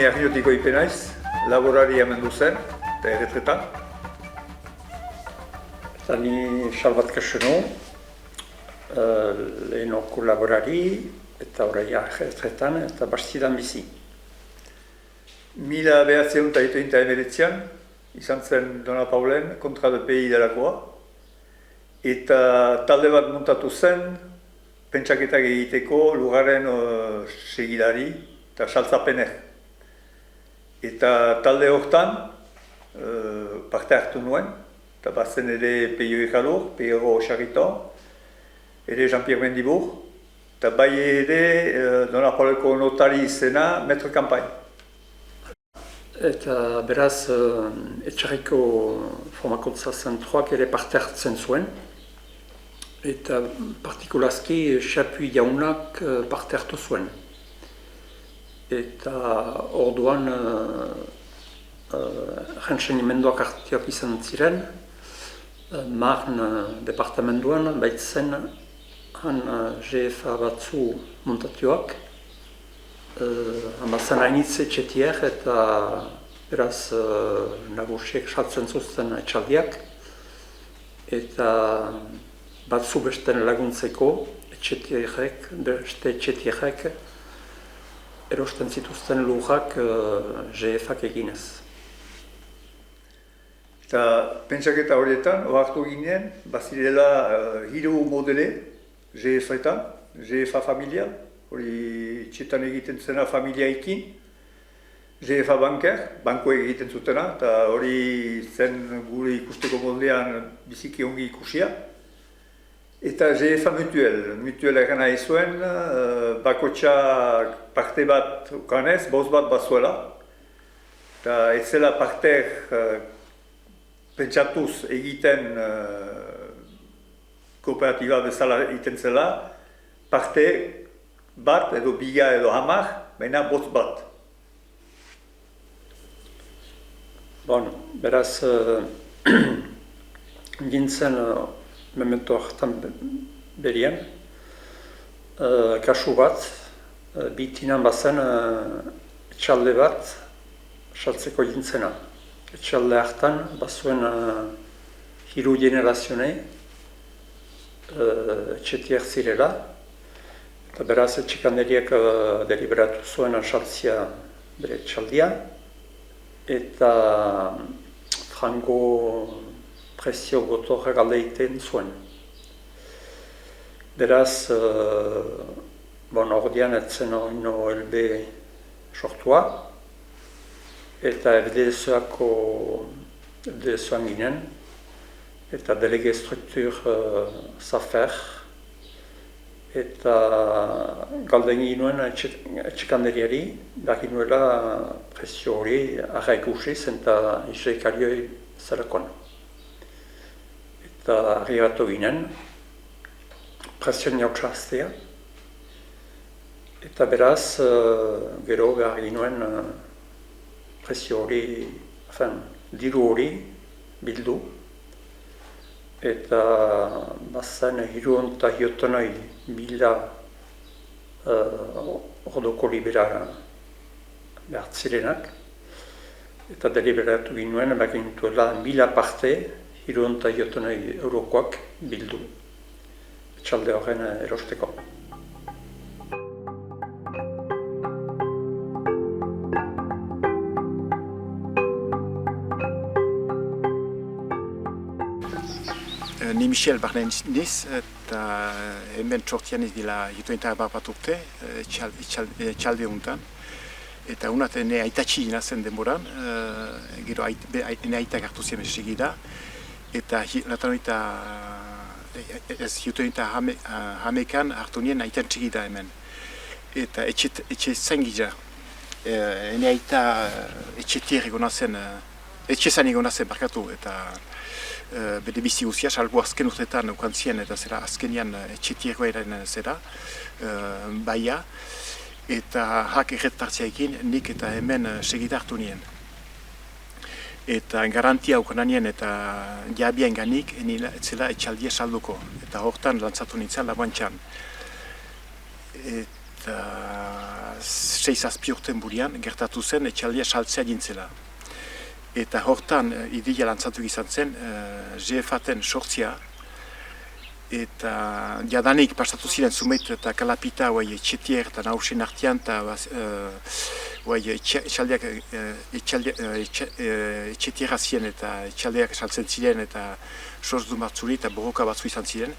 ni Arriotiko ipenaiz, laborari amendu zen, eta erretretan. Eta ni Salvat Kaseno, lehenoko laborari, eta orai erretretan, eta bastidan bizi. 1989an, izan zen Dona Paulen, kontra de PI delakoa, eta talde bat montatu zen, pentsaketak egiteko lugaren segidari eta saltzapenek. Eta talde hortan parte hartu nuen, eta bazen ere Peio Ejalur, Peio Charriton, ere Jean-Pierre Mendibur, eta bai ere Dona Pauleko notari izena, Maître Campagne. Eta beraz, Etxarriko formakuntza zentroak ere parte hartzen zuen. Eta partikulazki Xapuy jaunak parte hartu zuen. Eta orduan renseñimenduak hartiak izan ziren, Marne departamentuan baitzen han GFA batzu montatuak, amazan hainitz etxetiek eta beraz nagusiek saltzen zuzten etxaldiak, eta batzu besten laguntzeko beste etxetiek erosten zituzten lujak GFak eginez. Eta pentsaketa horietan, ohartu ginen, bazirela hiru modele GFetan, GFA familia, hori txetan egiten zena familiaikin, GFA banker, bankoek egiten zutena, eta hori zen gure ikusteko moldean biziki ongi ikusia. Eta GFA mutuel egena izuen, bakotxak parte bat ukanez, bost bat bazuela. Eta ez zela parteek pentsatuz egiten kooperatiba bezala egiten zela, parte bat edo biga edo hamar, baina bost bat. Beraz, gintzen memento hartan berien, kasu bat, bitinan bazen etxalde bat saltzeko gintzena. Etxalde hartan bazuen hiru generazionei etxetiak zirela, eta beraz etxekanderiek deliberatu zuen saltzia bere etxaldia, eta frango presio gotorra galde egiten zuen. Beraz, ordean etzen OLB sortua, eta FDSoan ginen, eta delege struktur zafer, eta galden ginuen etxekanderiari, dakinuela presio hori arra ikusiz eta isrekarioi zelakoan. Eta arribatu ginen, presioen jautxaztea, eta beraz, gero behar ginuen presio hori, diru hori bildu, eta bazen 300.000 ordoko libera behar zirenak, eta deliberatu ginuen, bakintuela 1000 parte, 300.000 eurokoak bildu, etxalde horren erosteko. Ni Michel barnen niz, eta hemen txortian ez dila jitointa bat urte, etxalde honetan. Eta unat ene aitatxi zen denboran, gero ene aitak hartu zien segida, eta jitointa hamekan hartu nien aitan segida hemen. Eta etxe zain gila. Ene aita etxetier egona zen, etxezan egona zen barkatu, eta bere bizi guzia, salbu azken urtetan ukantzien, eta zera azkenian etxetierko eraren zera, baia, eta hak erretartziaekin nik eta hemen segida hartu nien. Eta garantia ukananien eta jabien ganik, etzela etxaldia salduko, eta hortan lantzatu nintzen laboantxan. Eta 6-7 urten burian, gertatu zen etxaldia saltzea jintzela. Eta hortan, ideia lantzatu izan zen, GF-aten sortzia, eta jadanik pasatu ziren zumeit eta kalapita etxetier eta nausen artian, eta etxetiera ziren eta etxaldeak saltzen ziren eta sortu batzuri eta borroka batzu izan ziren.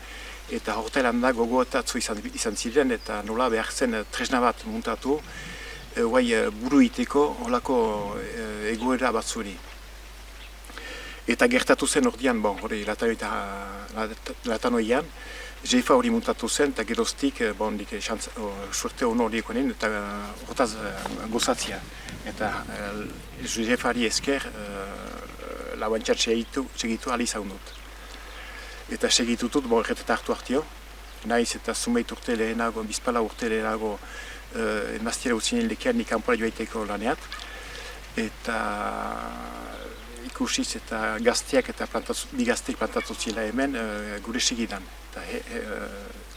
Eta hortelan da gogoetatzu izan ziren eta nola behar zen tresna bat muntatu buru iteko holako egoera batzuri. Eta gertatu zen ordian, hori latanoian, GF hori muntatu zen eta geroztik suerte honu hori ekonen eta hortaz gozatzia. Eta GF-ari esker lauantxar segitu alizaun dut. Eta segitutut, erreteta hartu hartio, nahiz eta zumeit urte lehenago, bizpala urte lehenago emaztiera utzinen lekean nik kanpora joaiteko laneat. Eta ikusiz eta gazteak eta bi gazteak plantatu zila hemen gure segidan. Eta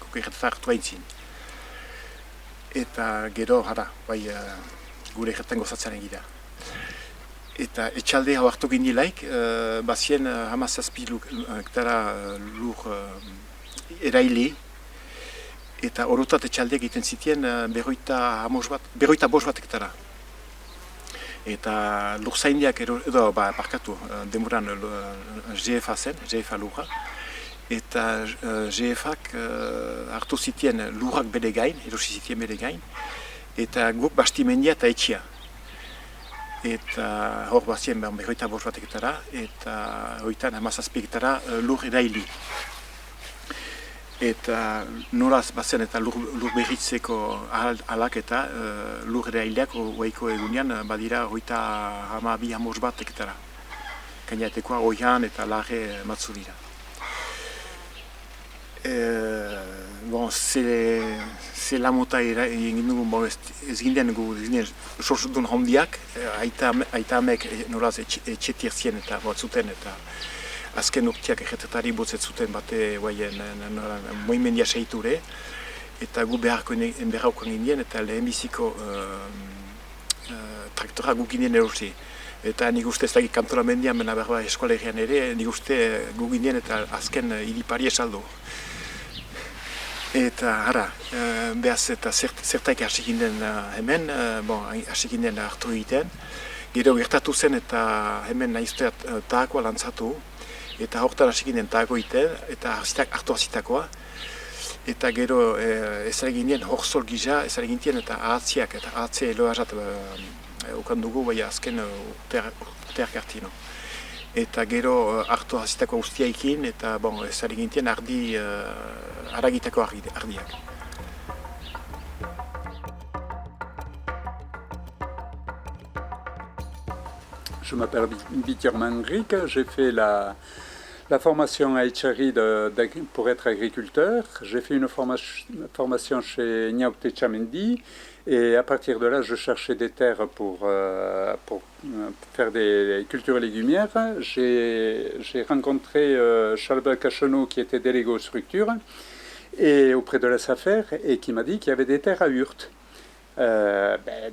guk erreteta hartu haintzin. Eta gero, gure erretan gozatzen egira. Eta etxalde hau hartu ginilaik, bazien hamazazpi lur eraili, eta orotat etxalde egiten zitien berroita bost bat hektara. Eta lurzaindiak demoran GF-a zen, GF-a lurra, eta GF-ak hartu zitien lurrak bere gain, erosi zitien bere gain, eta guk bastimendia eta etxia. Eta hor bazien berroita bost bat hektara, eta hoitan hamazazpi hektara lur eraili. Eta noraz bazen eta lur berritzeko alak eta lur erailiak oaiko egunean badira hoita hamabi hamos bat hektara. Kainatekoa oian eta lage matzu dira. Ze lamota egin dugu, ez ginen sorsudun hondiak, aita amek noraz etxetier zien eta zuten eta azken urteak erretetari botzet zuten bate moimendia seiture, eta gu beharko ginen eta lehenbiziko traktora gu ginen erosi. Eta nik uste ez dakik kantonamendian, mena berba eskolegian ere, nik uste gu ginen eta azken hilipari esaldo. Eta behaz eta zertaik hasi ginen hemen, hasi ginen hartu egiten. Gero gertatu zen eta hemen nahiztea tahakoa lantzatu. Eta hortan hasi ginen tahago egiten, eta hartu hasitakoa. Eta gero ezare ginen horzol gisa, ezare ginen eta ahatziak, eta ahatzea eloazat ukan dugu, azken urteak hartino. Eta gero hartu hasitako guztiaikin, eta ezare ginen haragitako ardiak. Je m'appelle Bitier Mangrik, j'ai fait la formation à Etxarri pour être agriculteur. J'ai fait une formation chez Niaoute Chamendi et à partir de là, je cherchais des terres pour faire des cultures légumières. J'ai rencontré Chalba Cachenot qui était délégué aux structures et auprès de la SAFER et qui m'a dit qu'il y avait des terres à Hurte.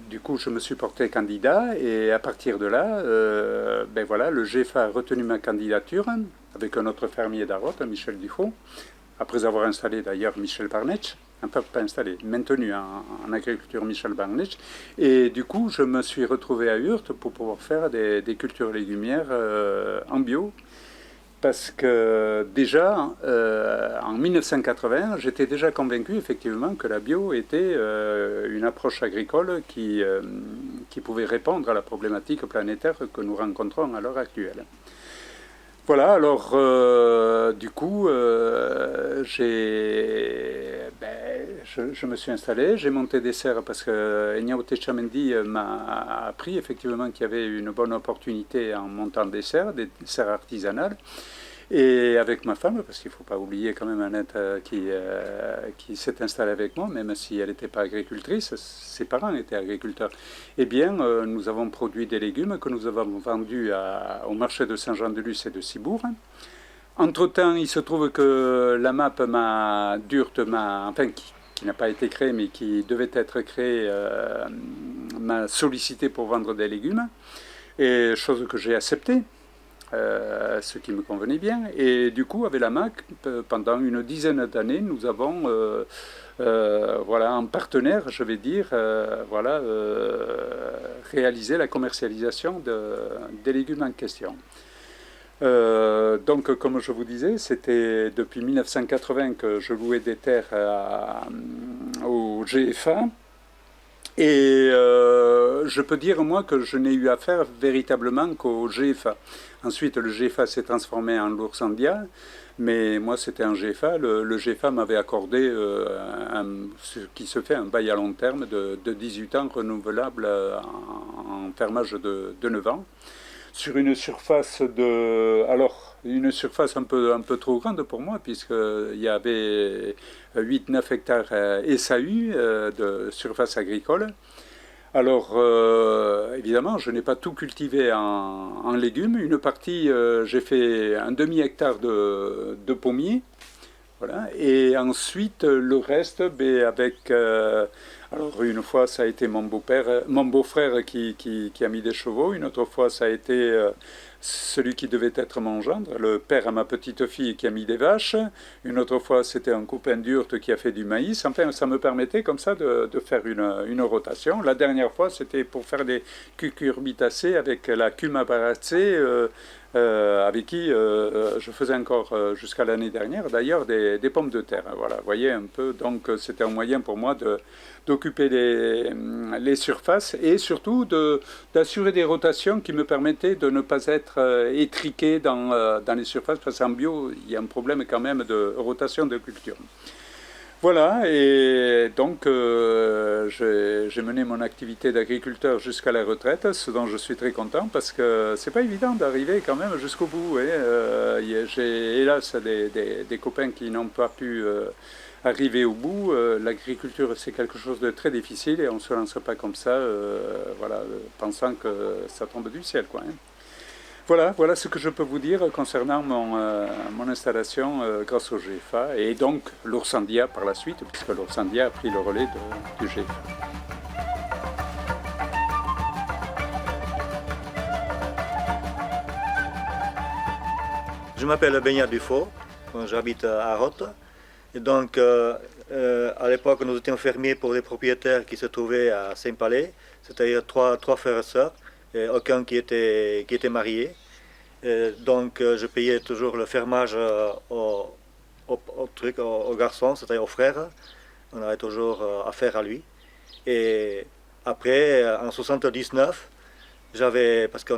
Du coup, je me suis porté candidat et à partir de là, le GFA a retenu ma candidature avec un autre fermier d'Arrotte, Michel Dufault, après avoir installé d'ailleurs Michel Barnech, pas installé, maintenu en agriculture Michel Barnech. Et du coup, je me suis retrouvé à Hurte pour pouvoir faire des cultures légumières en bio. Parce que déjà, en 1980, j'étais déjà convaincu effectivement que la bio était une approche agricole qui pouvait répondre à la problématique planétaire que nous rencontrons à l'heure actuelle. Voilà, alors du coup, je me suis installé, j'ai monté des serres parce que Niaoute Chamendi m'a appris effectivement qu'il y avait une bonne opportunité en montant des serres artisanales. Et avec ma femme, parce qu'il ne faut pas oublier quand même Annette qui s'est installée avec moi, même si elle n'était pas agricultrice, ses parents étaient agriculteurs. Eh bien, nous avons produit des légumes que nous avons vendus au marché de Saint-Jean-de-Luz et de Cibourg. Entre-temps, il se trouve que la MAP d'Hurte qui qui n'a pas été créé, mais qui devait être créé, m'a sollicité pour vendre des légumes, et chose que j'ai acceptée. Ce qui me convenait bien. Et du coup, avec la MAC, pendant une dizaine d'années, nous avons, voilà, en partenaire, je vais dire, voilà, réalisé la commercialisation des légumes en question. Donc, comme je vous disais, c'était depuis 1980 que je louais des terres au GFA. Et je peux dire, moi, que je n'ai eu affaire véritablement qu'au GFA. Ensuite, le GFA s'est transformé en l'Oursandia, mais moi, c'était un GFA. Le GFA m'avait accordé ce qui se fait un bail à long terme de 18 ans renouvelable en fermage de 9 ans. Sur une surface une surface un peu trop grande pour moi, puisqu'il y avait 8-9 hectares SAU de surface agricole. Alors, évidemment, je n'ai pas tout cultivé en légumes. Une partie, j'ai fait un demi-hectare de pommiers. Voilà. Et ensuite, le reste, avec... alors, une fois, ça a été mon beau-frère qui a mis des chevaux. Une autre fois, ça a été celui qui devait être mon gendre, le père à ma petite fille qui a mis des vaches. Une autre fois, c'était un copain d'Urte qui a fait du maïs. Enfin, ça me permettait comme ça de faire une rotation. La dernière fois, c'était pour faire des cucurbitacées avec la cumabaracée, avec qui je faisais encore jusqu'à l'année dernière, d'ailleurs, des pommes de terre. Voilà, vous voyez un peu. Donc, c'était un moyen pour moi d'occuper les surfaces et surtout d'assurer des rotations qui me permettaient de ne pas être étriqué dans les surfaces, parce qu'en bio, il y a un problème quand même de rotation de culture. Voilà, et donc j'ai mené mon activité d'agriculteur jusqu'à la retraite, ce dont je suis très content, parce que c'est pas évident d'arriver quand même jusqu'au bout. J'ai hélas des copains qui n'ont pas pu arriver au bout. L'agriculture, c'est quelque chose de très difficile et on ne se lance pas comme ça, voilà, pensant que ça tombe du ciel, quoi. Voilà ce que je peux vous dire concernant mon installation grâce au GFA et donc l'Oursandia par la suite, puisque l'Oursandia a pris le relais du GFA. Je m'appelle Beignat Dufault, j'habite à Rotte. Et donc, à l'époque, nous étions fermiers pour des propriétaires qui se trouvaient à Saint-Palais, c'est-à-dire trois frères et sœurs, et aucun qui était marié. Et donc, je payais toujours le fermage aux garçons, c'est-à-dire aux frères. On avait toujours affaire à lui. Et après, en 79, parce qu'à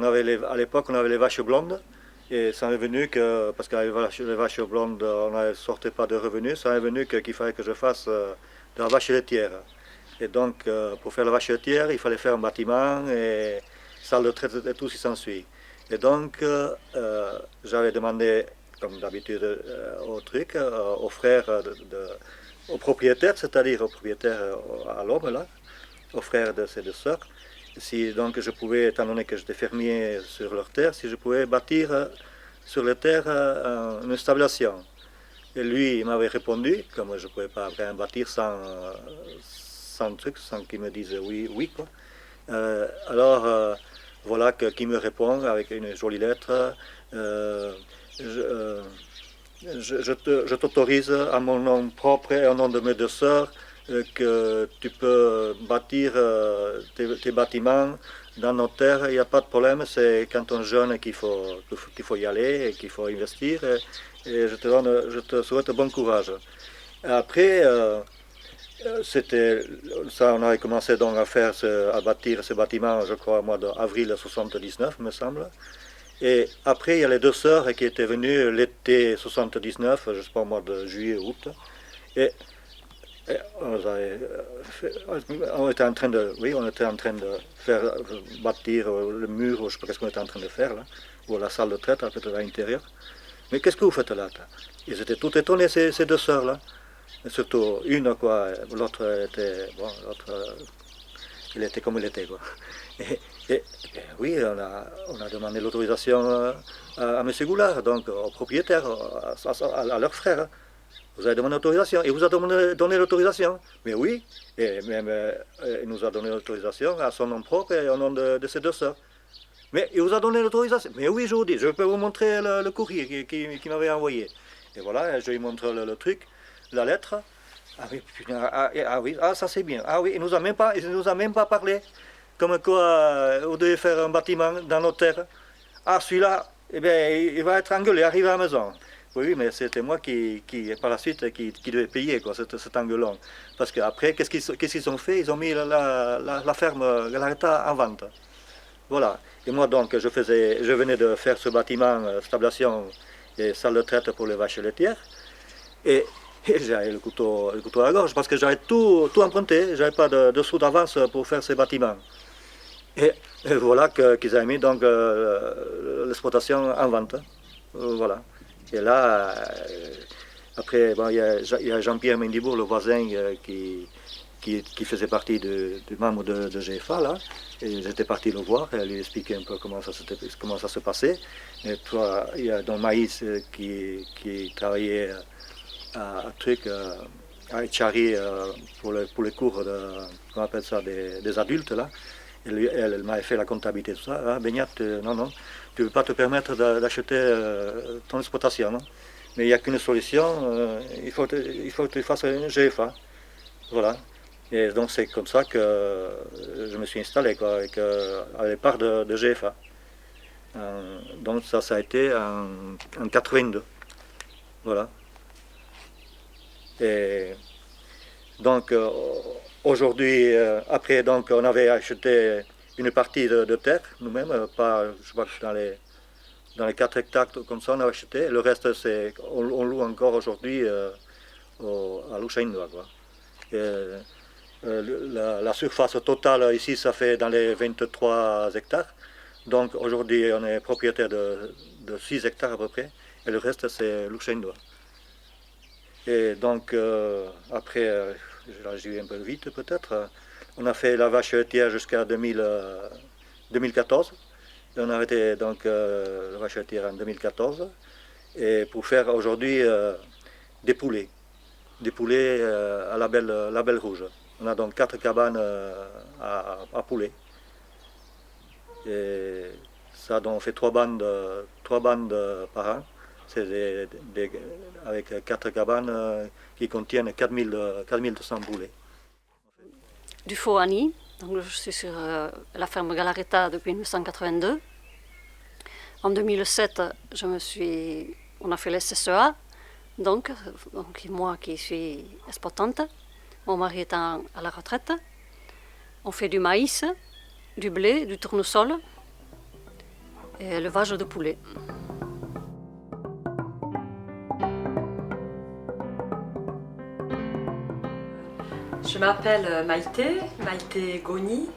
l'époque, on avait les vaches blondes. Et ça est venu que, parce que les vaches blondes, on ne sortait pas de revenus, ça est venu qu'il fallait que je fasse de la vache laitière. Et donc, pour faire la vache laitière, il fallait faire un bâtiment et salle de traite et tout ce qui s'ensuit. Et donc, j'avais demandé, comme d'habitude, aux frères, aux propriétaires, c'est-à-dire aux propriétaires, à l'homme, là, aux frères de ces deux sœurs, si donc je pouvais, étant donné que j'étais fermier sur leur terre, si je pouvais bâtir sur les terres une installation. Et lui, il m'avait répondu, comme je ne pouvais pas rien bâtir sans qu'il me dise oui, quoi. Alors, voilà qu'il me répond avec une jolie lettre. Je t'autorise à mon nom propre et au nom de mes deux sœurs que tu peux bâtir tes bâtiments dans nos terres, il n'y a pas de problème, c'est quand on est jeune qu'il faut y aller et qu'il faut investir, et je te souhaite bon courage. Après, on avait commencé donc à bâtir ce bâtiment, je crois, au mois d'avril 1979, me semble. Et après, il y a les deux sœurs qui étaient venues l'été 79, je sais pas, au mois de juillet, août. Et on était en train de faire bâtir le mur, je ne sais pas ce qu'on était en train de faire, là, ou la salle de traite, peut-être à l'intérieur. Mais qu'est-ce que vous faites là? Ils étaient tout étonnés, ces deux sœurs-là. Surtout une, quoi, l'autre il était comme il était, quoi. Et oui, on a demandé l'autorisation à M. Goulard, donc au propriétaire, à leur frère. Vous avez demandé l'autorisation. Et vous a donné l'autorisation. Mais oui, et même il nous a donné l'autorisation à son nom propre et au nom de ses deux sœurs. Mais il vous a donné l'autorisation. Mais oui, je vous dis, je peux vous montrer le courrier qui m'avait envoyé. Et voilà, je lui montre le truc, la lettre. Ah oui, putain, oui, ça c'est bien. Ah oui, il nous a même pas parlé. Comme quoi, vous devez faire un bâtiment dans notre terre. Ah, celui-là, eh bien, il va être engueulé, arrivé à la maison. Oui, mais c'était moi qui par la suite, qui devait payer quoi, cet engueulon. Parce qu'après, qu'est-ce qu'ils ont fait? Ils ont mis la ferme Galareta en vente. Voilà. Et moi, donc, je venais de faire ce bâtiment, stablation et salle de traite pour les vaches laitières. Et j'avais le couteau à la gorge parce que j'avais tout emprunté. J'avais pas de sous d'avance pour faire ces bâtiments. Et voilà qu'ils avaient mis donc l'exploitation en vente. Voilà. Et là, après, bon, il y a Jean-Pierre Mendibourg, le voisin, qui faisait partie du membre de GFA, là. Et j'étais parti le voir et lui expliquer un peu comment ça se passait. Et toi, il y a donc Maïs qui travaillait à Etxarri pour les cours qu'on appelle ça, des adultes, là. Elle m'avait fait la comptabilité de tout ça. Ah, Beignat, non, tu ne peux pas te permettre d'acheter ton exploitation. Non, mais il n'y a qu'une solution, il faut que tu fasses une GFA. Voilà. Et donc c'est comme ça que je me suis installé, quoi, à départ de GFA. Donc ça a été en 82. Voilà. Et donc aujourd'hui, après, donc, on avait acheté une partie de terre nous-mêmes, je crois que dans les 4 hectares comme ça, on a acheté. Le reste, on loue encore aujourd'hui à Luchaindoa, quoi. La surface totale ici, ça fait dans les 23 hectares. Donc aujourd'hui, on est propriétaire de 6 hectares à peu près, et le reste, c'est Luchaindoa. Et donc, après, j'ai eu un peu vite peut-être, on a fait la vache laitière jusqu'à 2014. Et on a arrêté donc la vache laitière en 2014. Et pour faire aujourd'hui des poulets à la belle rouge. On a donc 4 cabanes à poulets. Et ça donc fait 3 bandes par an. C'est avec 4 cabanes qui contiennent 4200 poulets. Du Foani, donc je suis sur la ferme Galareta depuis 1982. En 2007, on a fait le SSEA, donc moi qui suis exploitante, mon mari est à la retraite. On fait du maïs, du blé, du tournesol et l'élevage de poulets. Je m'appelle Maïté Goni,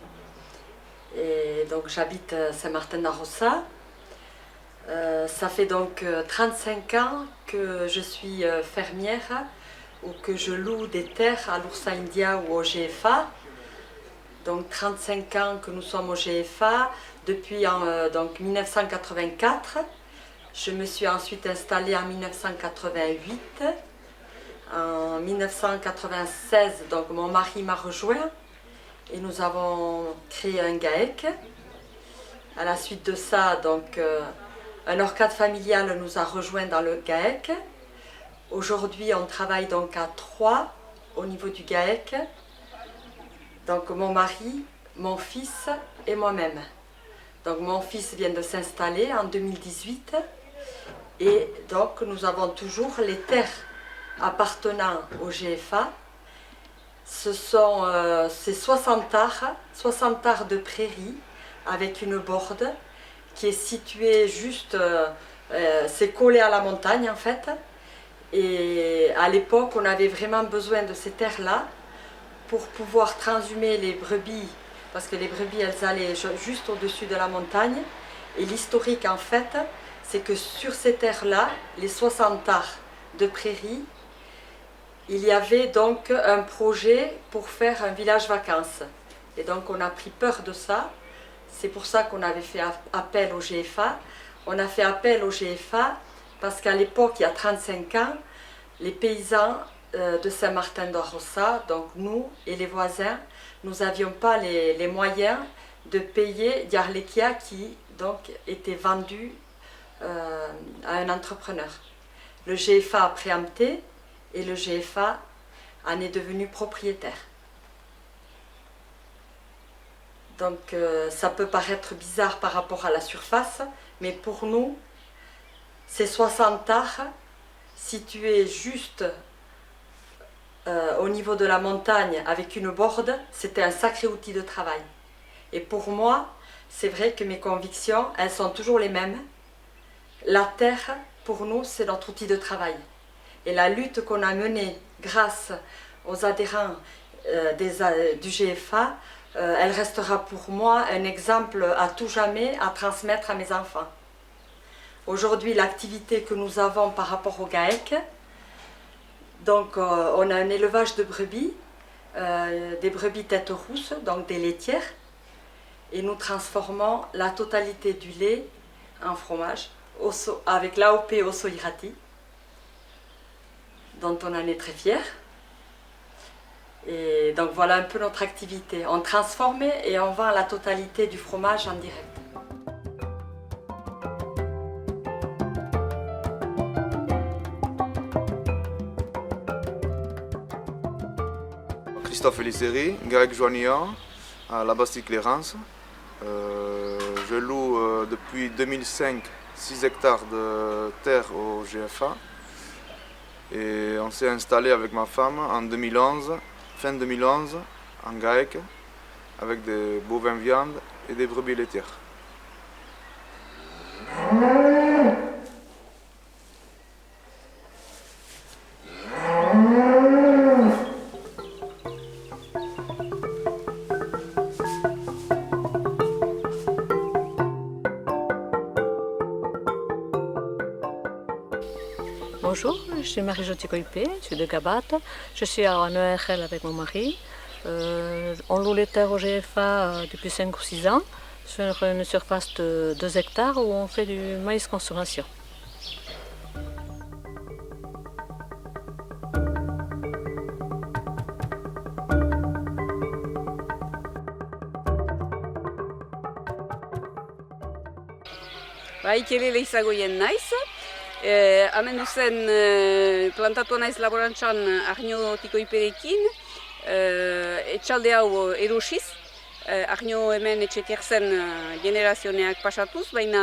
et donc j'habite Saint-Martin-d'Arossa. Ça fait donc 35 ans que je suis fermière ou que je loue des terres à l'Oursa India ou au GFA. Donc 35 ans que nous sommes au GFA depuis donc 1984. Je me suis ensuite installée en 1988. En 1996, donc mon mari m'a rejoint et nous avons créé un GAEC. À la suite de ça, donc, un ORCAD familial nous a rejoint dans le GAEC. Aujourd'hui, on travaille donc à 3 au niveau du GAEC. Donc mon mari, mon fils et moi-même. Donc mon fils vient de s'installer en 2018 et donc nous avons toujours les terres appartenant au GFA. Ce sont ces 60 arts de prairie avec une borde qui est située juste, c'est collé à la montagne en fait. Et à l'époque, on avait vraiment besoin de ces terres-là pour pouvoir transhumer les brebis, parce que les brebis, elles allaient juste au-dessus de la montagne. Et l'historique en fait, c'est que sur ces terres-là, les 60 arts de prairie, il y avait donc un projet pour faire un village vacances. Et donc on a pris peur de ça. C'est pour ça qu'on avait fait appel au GFA. On a fait appel au GFA parce qu'à l'époque, il y a 35 ans, les paysans de Saint-Martin-d'Arrossa, donc nous et les voisins, nous n'avions pas les moyens de payer Diarlekia qui donc était vendu à un entrepreneur. Le GFA a préempté et le GFA en est devenu propriétaire. Donc ça peut paraître bizarre par rapport à la surface, mais pour nous, ces 60 arts situés juste au niveau de la montagne avec une borde, c'était un sacré outil de travail. Et pour moi, c'est vrai que mes convictions, elles sont toujours les mêmes. La terre, pour nous, c'est notre outil de travail. Et la lutte qu'on a menée grâce aux adhérents du GFA, elle restera pour moi un exemple à tout jamais à transmettre à mes enfants. Aujourd'hui, l'activité que nous avons par rapport au GAEC, donc on a un élevage de brebis, des brebis tête rousse, donc des laitières, et nous transformons la totalité du lait en fromage avec l'AOP Osso Irati, dont on en est très fiers. Et donc voilà un peu notre activité. On transforme et on vend la totalité du fromage en direct. Christophe Eliseri, GAEC Joignan, à la Bastille-Clérance. Je loue depuis 2005 6 hectares de terre au GFA. Et on s'est installé avec ma femme en 2011, fin 2011, en GAEC, avec des bovins viande et des brebis laitières. Bonjour, je suis Marie-Jo Tikoipé, je suis de Gabat. Je suis en ERL avec mon mari. On loue les terres au GFA depuis 5 ou 6 ans sur une surface de 2 hectares où on fait du maïs consommation. Ikerele izagoien naiz. Hemen duzen plantatua naiz laborantzan Arno Tikoiperekin, etxalde hau erosiz. Arno hemen etxetiak zen generazioneak pasatuz, baina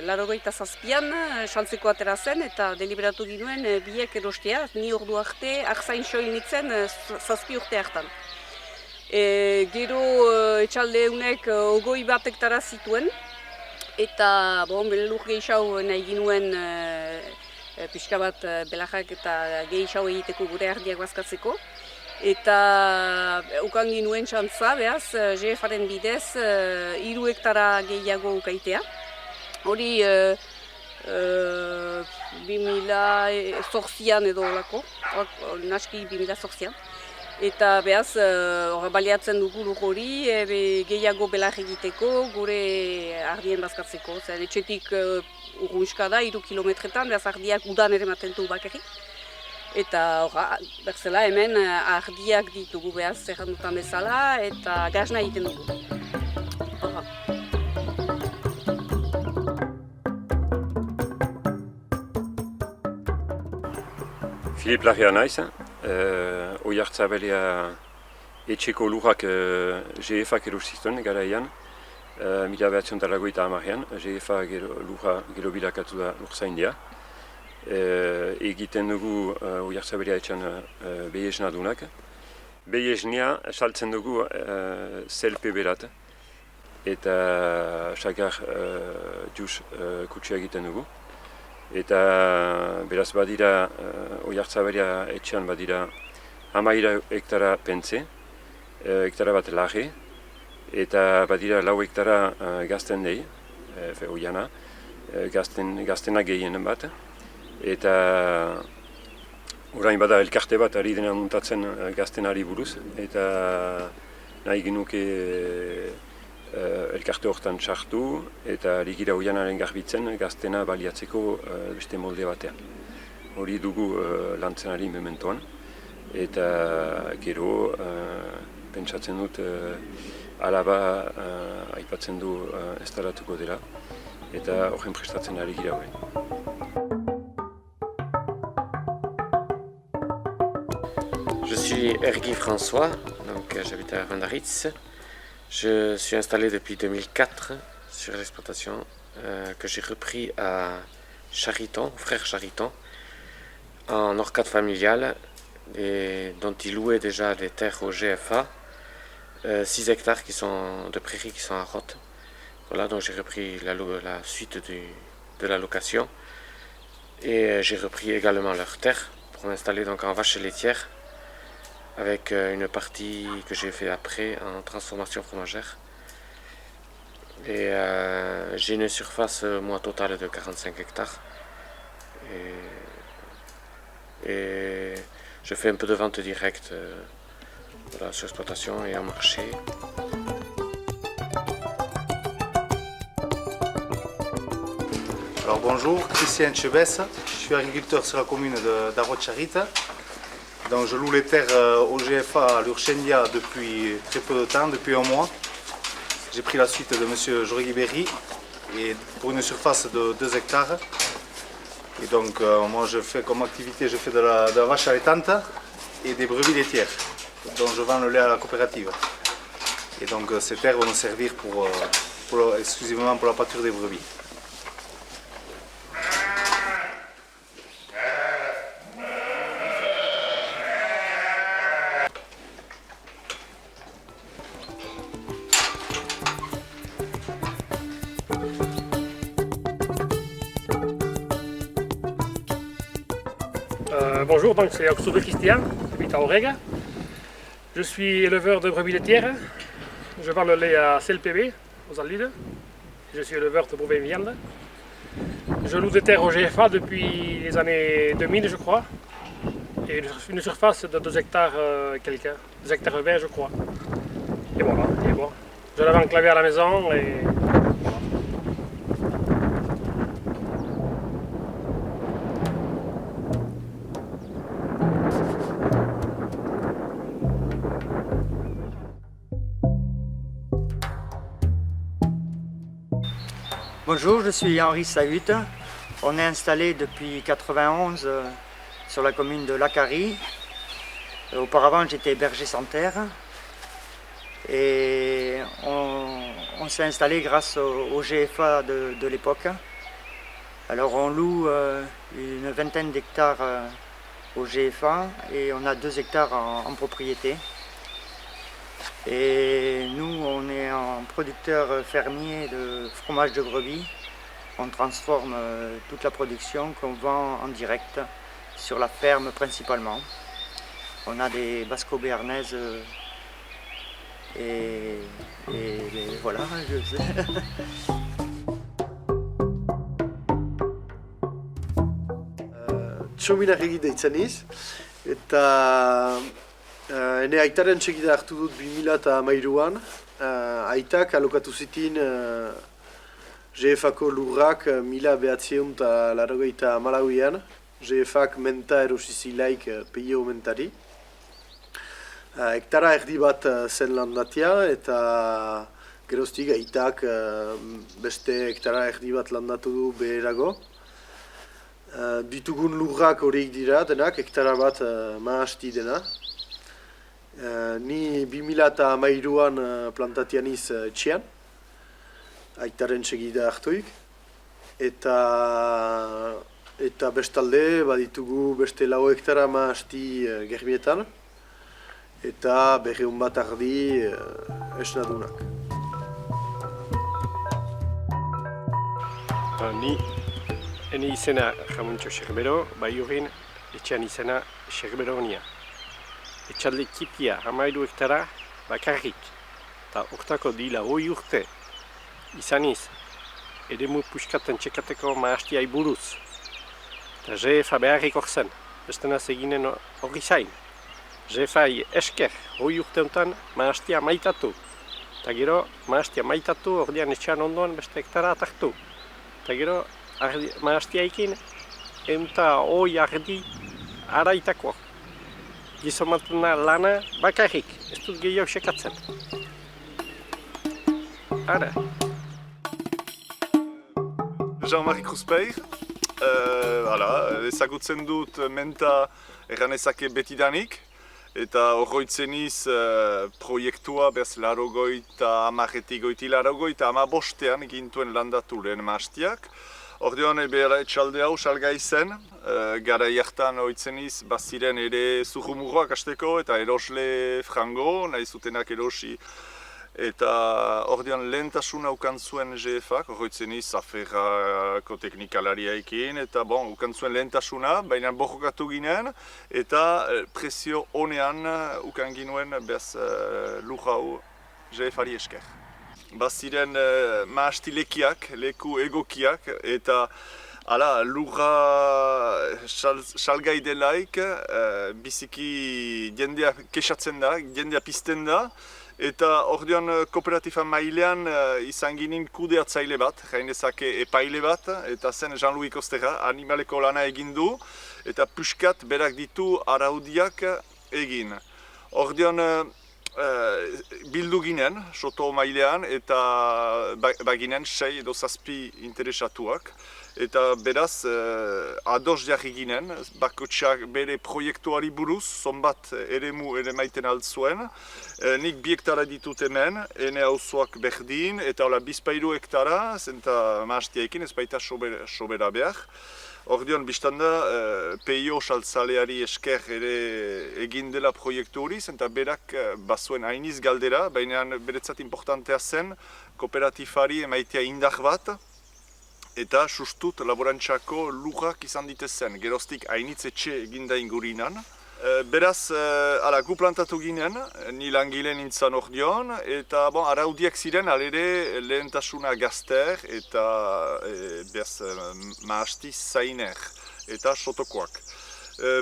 87an xantzeko atera zen eta deliberatu ginuen biek erostea, ni ordu arte, arzain soil nintzen 7 urte hartan. Gero etxalde honek 21 hektara zituen, eta lur gehiago nahi ginuen pixka bat belajak eta gehiago egiteko gure ardiak bazkatzeko. Eta ukan ginuen txantza, behaz, GFaren bidez 3 hektara gehiago ukaitea. Hori 2008an edo olako, naski 2008an. Eta behaz, baliatzen dugu lur hori, gehiago belar egiteko, gure ardien bazkatzeko. Etxetik urrunska da, 3 kilometretan, behaz ardiak udan ere ematen du bakarrik. Eta berzela hemen ardiak ditugu behaz errandutan bezala eta gazna egiten dugu. Filip Larrea naiz, Oiartzabelea etxeko lurrak GFak erosiztuen garaian, 1980an, GFa lurra gero bilakatu da lurzaindia. Egiten dugu Oiartzabelea etxan behiesna dunak. Behiesnia saltzen dugu zelpe berat eta sakar juz kutsia egiten dugu. Eta beraz badira Oiartzabelea etxan badira 13 hektara pentze, hektara bat lage, eta badira 4 hektara gazten nahi, oiana, gaztena gehien bat. Eta orain bada elkarte bat ari dena muntatzen gaztenari buruz, eta nahi genuke elkarte horretan txartu eta ligira oianaren garbitzen gaztena baliatzeko beste molde batean. hori dugu lantzen ari mementoan. Eta gero pentsatzen dut alaba aipatzen du instalatuko dela. Eta horren prestatzen ari gira hori. Je suis Ergui François, donc j'habite à Randaritz. Je suis installé depuis 2004 sur l'exploitation que j'ai repris à Chariton, frère Chariton, en orcade familiale, dont il louait déjà des terres au GFA, 6 hectares de prairies qui sont à Rotte. Voilà, donc j'ai repris la suite de la location et j'ai repris également leurs terres pour m'installer donc en vache laitière, avec une partie que j'ai fait après en transformation fromagère. Et j'ai une surface moi totale de 45 hectares. Et je fais un peu de vente directe voilà, sur exploitation et en marché. Alors bonjour, Christian Chebès, je suis agriculteur sur la commune d'Arrot-Charite. Donc je loue les terres au GFA à l'Urchenia depuis très peu de temps, depuis un mois. J'ai pris la suite de M. Jorgui Berry et pour une surface de 2 hectares. Et donc moi je fais comme activité, je fais de la vache allaitante et des brebis laitières. Donc je vends le lait à la coopérative. Et donc ces terres vont nous servir exclusivement pour la pâture des brebis. Bonjour, donc c'est Oxodo Christian, j'habite à Orega. Je suis éleveur de brebis laitières. Je vends le lait à CLPB, aux Alides. Je suis éleveur de bovins viande. Je loue des terres au GFA depuis les années 2000, je crois. Et une surface de 2 hectares quelques, 2 hectares 20, je crois. Et voilà, et bon. Je l'avais enclavé à la maison et voilà. Bonjour, je suis Henri Sahut. On est installé depuis 1991 sur la commune de Lacari. Auparavant, j'étais berger sans terre. Et on s'est installé grâce au GFA de l'époque. Alors on loue une vingtaine d'hectares au GFA et on a 2 hectares en propriété. Et nous, on est un producteur fermier de fromage de brebis. On transforme toute la production qu'on vend en direct sur la ferme principalement. On a des basco béarnaises et voilà. Txominak egite itzaniz, eta ene aitaren txekida hartu dut 2013an, aitak alokatu zitin GFako lurrak 1984an, GFak menta erosizilaik peio mentari. Hektara erdi bat zen landatia eta geroztik aitak beste hektara erdi bat landatu du beherago. Ditugun lurrak horiek dira denak, hektara bat mahasti dena. Ni 2013an plantatianiz etxean, aitaren segida hartuik. Eta bestalde baditugu beste 4 hektara mahasti germietan. Eta 200 bat ardi esnadunak. Ene izena Jamuntxo Xerbero, bai horren etxean izena Xerbero nia. Etxalde txipia 13 hektara bakarrik, eta hortako dila 20 urte izaniz, eremu puskaten txekateko mahastiai buruz. Eta GFA beharrik hor zen, bestenaz eginen hori zain. GFai esker, 20 urte honetan mahastia maitatu. Eta gero mahastia maitatu, ordean etxean ondoan beste hektara atartu. Eta gero mahastiaikin eta hoi ardi araitakoa. Gizomatuna lana bakarrik, ez dut gehiago sekatzen. Ara. Jean-Marie Kruspeir, ezagutzen dut menta erranezake betidanik, eta horroitzeniz proiektua bez larogoita amaretik goiti larogoita amabostean gintuen landatu lehen maastiak. Ordean ebera etxalde hau salga izen, gara jartan oitzeniz baziren ere zurrumurroak asteko eta erosle frango, nahi zutenak erosi. Eta ordean lehentasuna ukan zuen GFak, horretzeniz aferrako teknikalaria eta ukan zuen lehentasuna, baina borrokatu ginen eta presio honean ukan ginuen bez lur hau GFari esker. Baziren maastilekiak, leku egokiak eta lurra salgai delaik biziki jendea kexatzen da, jendea pizten da. Eta ordean kooperatifa mailean izan ginen kudeatzaile bat, jainezake epaile bat, eta zen Jean-Louis Costera animaleko lana egin du, eta puskat berak ditu araudiak egin. Ordean bildu ginen, soto mailean, eta baginen 6 edo 7 interesatuak. Eta beraz, ados jarri ginen, bakotxak bere proiektuari buruz, zonbat eremu ere maiten altzuen. Nik 2 hektara ditut hemen, ene hauzoak berdin, eta bizpairu hektara, zenta maastiaekin, ez baita sobera behar. Ordean, biztanda, PIO saltzaleari esker ere egin dela proiektu hori, zenta berak bazuen hainiz galdera, baina beretzat importantea zen, kooperatifari emaitea indar bat, eta sustut laborantzako lurrak izan ditezen, geroztik hainitz etxe eginda ingurinan. Beraz, gu plantatu ginen, ni langile nintzen ordeon, eta araudiak ziren alere lehentasuna gazter eta maasti zainer eta sotokoak.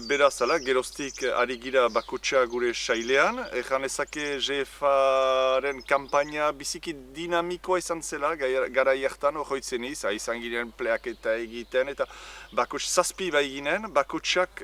Beraz, geroztik ari gira bakotxa gure sailean, erran ezake GFaren kampaina biziki dinamikoa izan zela, gara jartan horroitzeniz, izan giren pleaketa egiten, eta bakotx 7 bai ginen, bakotxak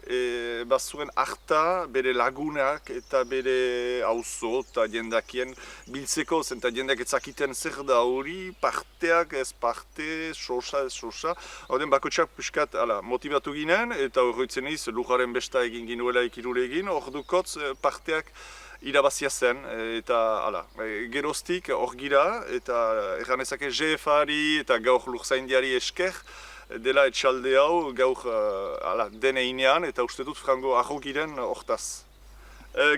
bazuen harta, bere lagunak eta bere auzo eta jendakien biltzeko, zenta jendak etzakiten zer da hori, parteak ez parte, sosa ez sosa, horren bakotxak puskat motivatu ginen, eta horroitzeniz lujaren besta egin ginuela ikirulegin, ordukotz parteak irabazia zen, eta geroztik hor gira, eta erranezake GFari eta gaur lurzaindiari esker, dela etxalde hau gaur deneinean, eta uste dut frango arrogiren hortaz.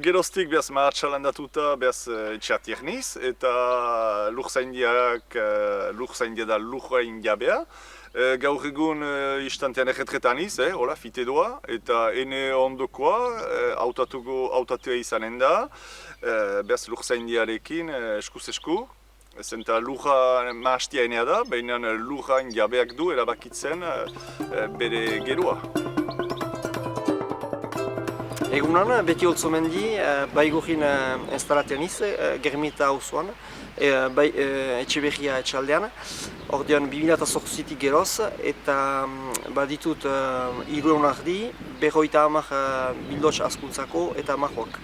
Geroztik behaz mahatxalandatuta behaz etxatierniz, eta lurzaindia da lurraindia beha. Gaur egun istantean erretretaniz, fite doa, eta ene ondokoa hautatua izanen da, behaz lurzaindiarekin eskuz esku. Zenta lurra mahastia enea da, baina lurrain jabeak du erabakitzen bere gerua. Egunan, beti Oltzomendi, Baigurin instalationiz, Germita auzoan, Etxeberria etxaldean. Ordean 2008tik geroz, eta baditut 3 ardi, 50 bildotx askuntzako eta mahoak.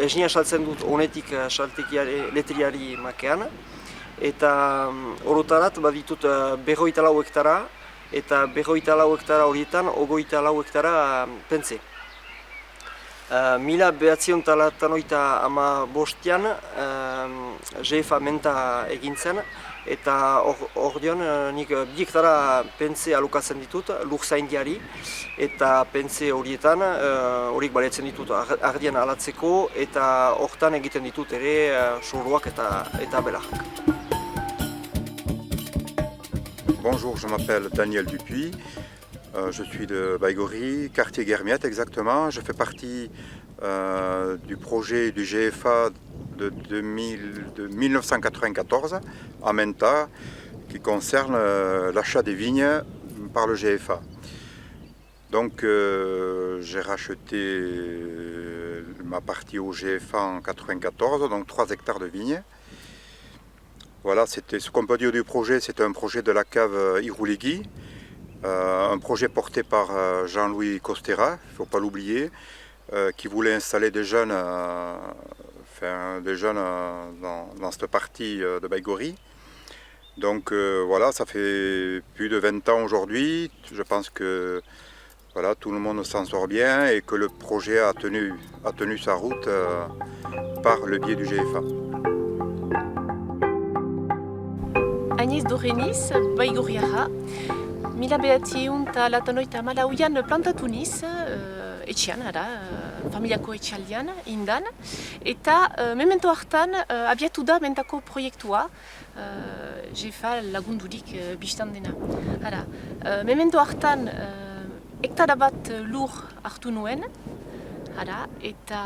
Esnia saltzen dut honetik letriari makean, eta orotarat baditut 54 hektara, eta 54 hektara horietan 24 hektara pentze. 1985an GFA menta egin zen, eta ordean nik 2 hektara pentze alokatzen ditut lurzaindiari, eta pentze horietan horiek baletzen ditut ardian alatzeko, eta hortan egiten ditut ere soroak eta belakak. Bonjour, je m'appelle Daniel Dupuis. Je suis de Baïgori, quartier Guermiette exactement. Je fais partie du projet du GFA de 1994 à Menta qui concerne l'achat des vignes par le GFA. Donc j'ai racheté ma partie au GFA en 1994, donc 3 hectares de vignes. Voilà, c'était ce qu'on peut dire du projet, c'était un projet de la cave Irouligui. Un projet porté par Jean-Louis Costera, il ne faut pas l'oublier, qui voulait installer des jeunes, dans cette partie de Baïgori. Donc voilà, ça fait plus de 20 ans aujourd'hui. Je pense que voilà, tout le monde s'en sort bien et que le projet a tenu sa route par le biais du GFA. Agnès Doreniz, Baigoriara, mila behatziehun eta latanoita hamalauan plantatu niz, etxean, familiako etxaldean, indan, eta memento hartan abiatu da mentako proiektua, GFA lagundurik bistan dena. Memento hartan hektara bat lur hartu nuen, eta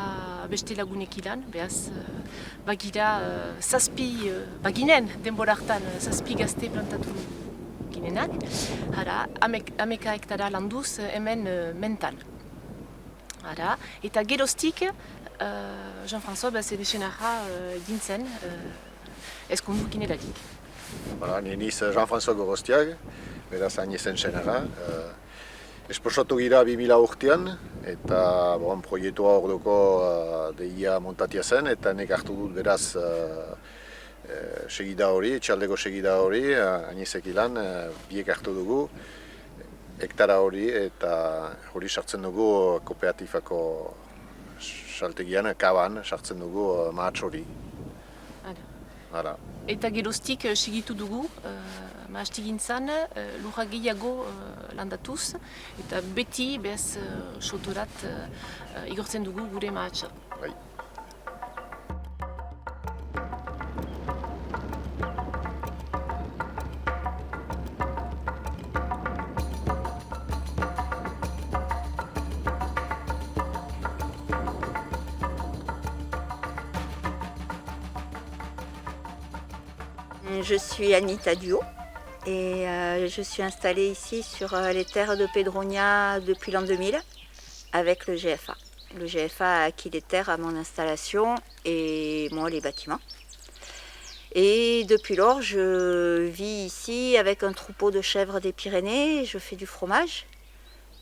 beste lagunekin lan, behaz baginen denbora hartan zazpi gazte plantatu ginenak, ameka hektara landuz hemen mentan. Eta geroztik Jean-François Bezenarra gintzen ezkondu ginelarik. Ni niz Jean-François Gorostiag, beraz Agnezen senara. Esposatu gira 2000 urtean, eta proiektua orduko deia montatia zen, eta nek hartu dut beraz segida hori, etxaldeko segida hori, Agnezek ilan, biek hartu dugu, hektara hori, eta hori sartzen dugu kooperatifako saltegian, kaban, sartzen dugu mahatz hori. Eta geroztik segitu dugu, mahastigintzan lurra gehiago landatuz, eta beti bez sotorat igortzen dugu gure mahatsa. Je suis Anita Dio et je suis installée ici sur les terres de Pedronia depuis l'an 2000 avec le GFA. Le GFA a acquis les terres à mon installation et moi les bâtiments. Et depuis lors, je vis ici avec un troupeau de chèvres des Pyrénées, je fais du fromage,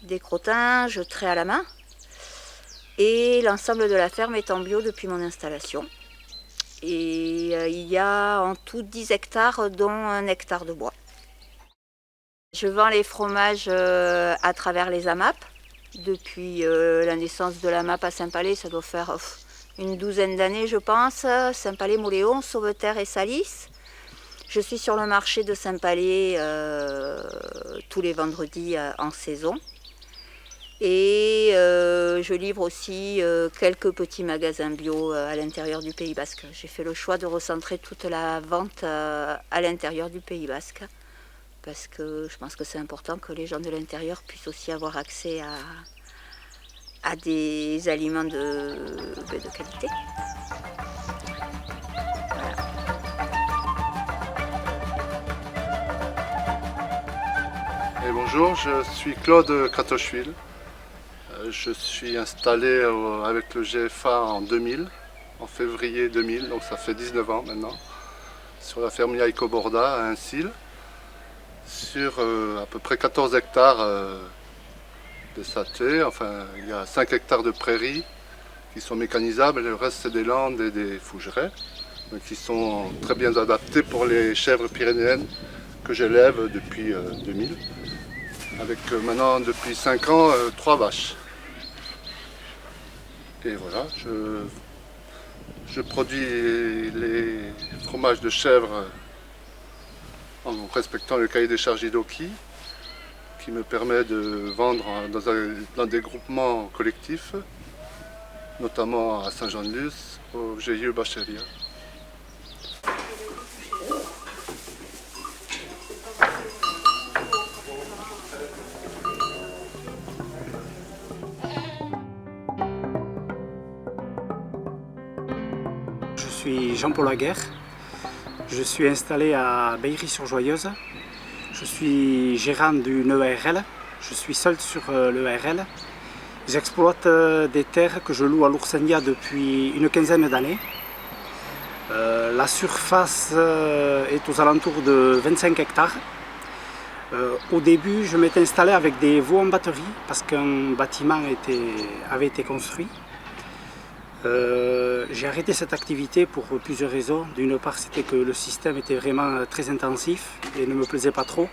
des crottins, je traite à la main. Et l'ensemble de la ferme est en bio depuis mon installation. Et il y a en tout 10 hectares, dont 1 hectare de bois. Je vends les fromages à travers les AMAP. Depuis la naissance de l'AMAP à Saint-Palais, ça doit faire une douzaine d'années, je pense. Saint-Palais, Mouléon, Sauveterre et Salis. Je suis sur le marché de Saint-Palais tous les vendredis en saison. Et je livre aussi quelques petits magasins bio à l'intérieur du Pays Basque. J'ai fait le choix de recentrer toute la vente à l'intérieur du Pays Basque parce que je pense que c'est important que les gens de l'intérieur puissent aussi avoir accès à des aliments de qualité. Et bonjour, je suis Claude Kratochvil. Je suis installé avec le GFA en 2000, en février 2000, donc ça fait 19 ans maintenant, sur la ferme Yaïko Borda à Ainsil, sur à peu près 14 hectares de saté. Enfin, il y a 5 hectares de prairies qui sont mécanisables et le reste c'est des landes et des fougerets, donc qui sont très bien adaptés pour les chèvres pyrénéennes que j'élève depuis 2000, avec maintenant depuis 5 ans 3 vaches. Et voilà, je produis les fromages de chèvre en respectant le cahier des charges IDOKI qui me permet de vendre dans des groupements collectifs, notamment à Saint-Jean-de-Luz, au GIE Bacheria. Je suis Jean-Paul Laguerre, je suis installé à Baillery-sur-Joyeuse, je suis gérant d'une EARL, je suis seul sur l'EARL. J'exploite des terres que je loue à l'Oursendia depuis une quinzaine d'années. La surface est aux alentours de 25 hectares. Au début, je m'étais installé avec des veaux en batterie parce qu'un bâtiment avait été construit. J'ai arrêté cette activité pour plusieurs raisons. D'une part, c'était que le système était vraiment très intensif et ne me plaisait pas trop.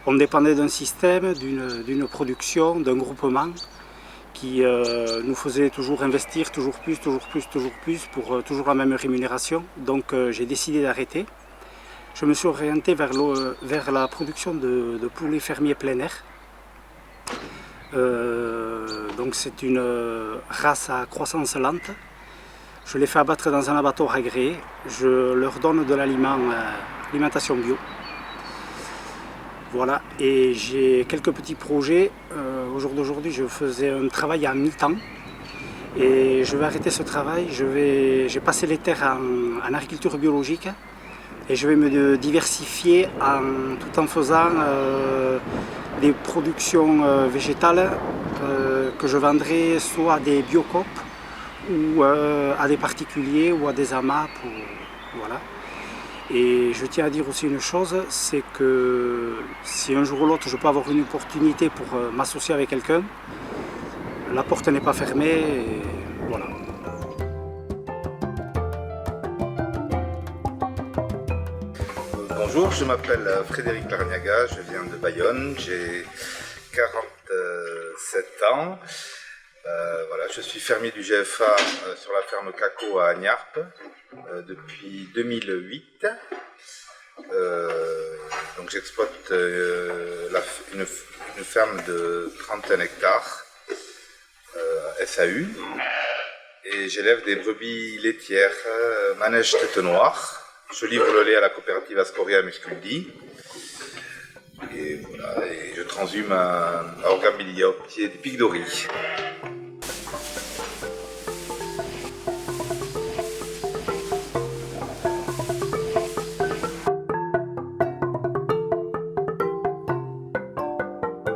On dépendait d'un système, d'une production, d'un groupement qui nous faisait toujours investir toujours plus pour toujours la même rémunération. Donc j'ai décidé d'arrêter. Je me suis orienté vers la production de poulets fermiers plein air. Donc c'est une race à croissance lente. Je les fais abattre dans un abattoir agréé. Je leur donne de l'alimentation bio. Voilà, et j'ai quelques petits projets. Au jour d'aujourd'hui, je faisais un travail à mi-temps et je vais arrêter ce travail. J'ai passé les terres en agriculture biologique et je vais me diversifier tout en faisant des productions végétales que je vendrai soit à des biocoop ou à des particuliers ou à des amas. Voilà. Et je tiens à dire aussi une chose, c'est que si un jour ou l'autre je peux avoir une opportunité pour m'associer avec quelqu'un, la porte n'est pas fermée, et voilà. Bonjour, je m'appelle Frédéric Larniaga, je viens de Bayonne, j'ai 47 ans. Voilà, je suis fermier du GFA sur la ferme Caco à Agnarp depuis 2008. Donc j'exploite une ferme de 31 hectares SAU et j'élève des brebis laitières manège tête noire. Je livre le lait à la coopérative Ascoria Musculdi. Et voilà, et je transhume à Orgabilia au pied des pics d'Ori.